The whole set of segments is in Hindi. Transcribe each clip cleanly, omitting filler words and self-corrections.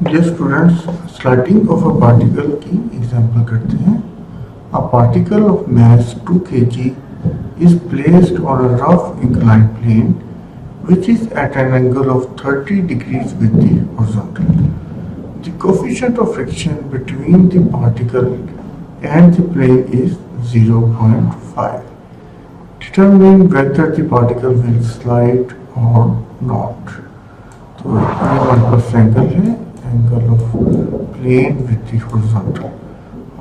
Dear students, sliding of a particle की एग्जाम्पल करते हैं. A particle of mass 2 kg is placed on a rough inclined plane which is at an angle of 30 degrees with the horizontal. The coefficient of friction between the particle and the plane is 0.5. Determine whether the particle will slide or not. तो ये हमारे पास एंगल है, angle of plane with the horizontal,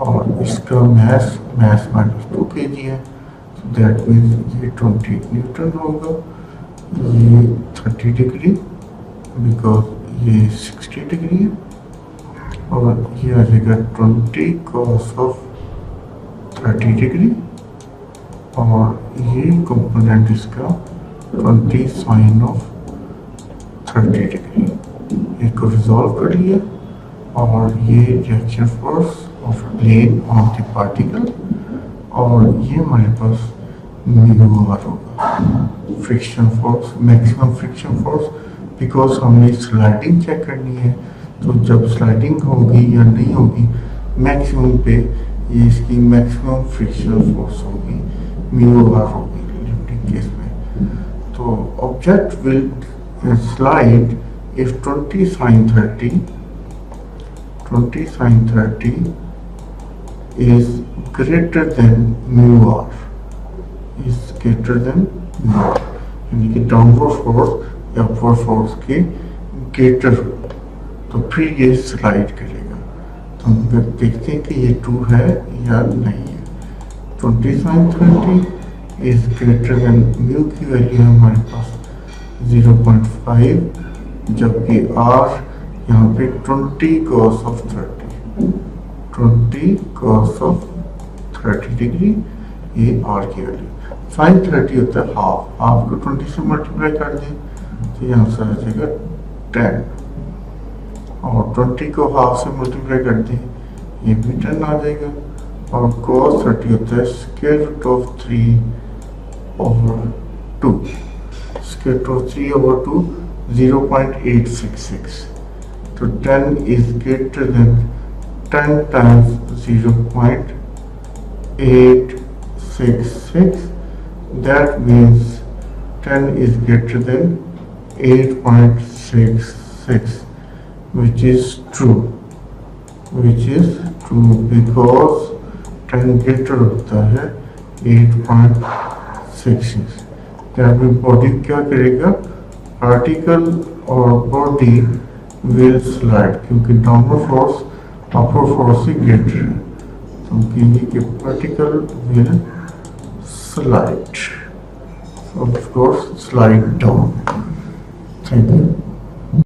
और इसका मास -2 kg है. सो दैट मीन्स ये 20 न्यूटन होगा, ये 30 डिग्री बिकॉज ये 60 डिग्री है, और ये आ जाएगा 20 cos ऑफ 30 डिग्री, और ये कंपोनेंट इसका 20 sin ऑफ 30 डिग्री. इसको रिजॉल्व कर लिया, और ये reaction force of plane on the particle, और ये हमारे पास म्यू आर होगा. Friction force, maximum friction force, because हमने स्लाइडिंग चेक करनी है, तो जब स्लाइडिंग होगी या नहीं होगी मैक्सिमम पे, ये इसकी मैक्सिमम फ्रिक्शन फोर्स होगी, म्यू आर होगी लिमिटिंग केस में. तो object will slide if 20 sin 30 is greater than mu r, is greater than mu r, यानी कि डाउनवर्ड फोर्स या अपवर्ड फोर्स के ग्रेटर हो, तो फिर ये स्लाइड करेगा. तो हम देखते हैं कि ये 2 है या नहीं है. 20 sin 30 is greater than mu की वैल्यू है हमारे पास 0.5, जबकि r यहाँ पे 20 cos ऑफ 30 डिग्री, ये r की वैल्यू. sin 30 होता है हाफ को 20 से मल्टीप्लाई कर दें तो यहाँ से आ जाएगा 10, और 20 को हाफ से मल्टीप्लाई कर दें ये भी 10 आ जाएगा, और cos 30 होता है square root of 3/2. Square root of 3/2, 0.866. So 10 is greater than 10 times 0.866. That means 10 is greater than 8.66, which is true. Because 10 greater होता है 8.66. बॉडी क्या करेगा, पार्टिकल और बॉडी विल स्लाइड, क्योंकि डाउनवर्ड फोर्स अपवर्ड फोर्स से ग्रेटर है, तो हम कहेंगे कि particle will slide, of course slide down. Thank you.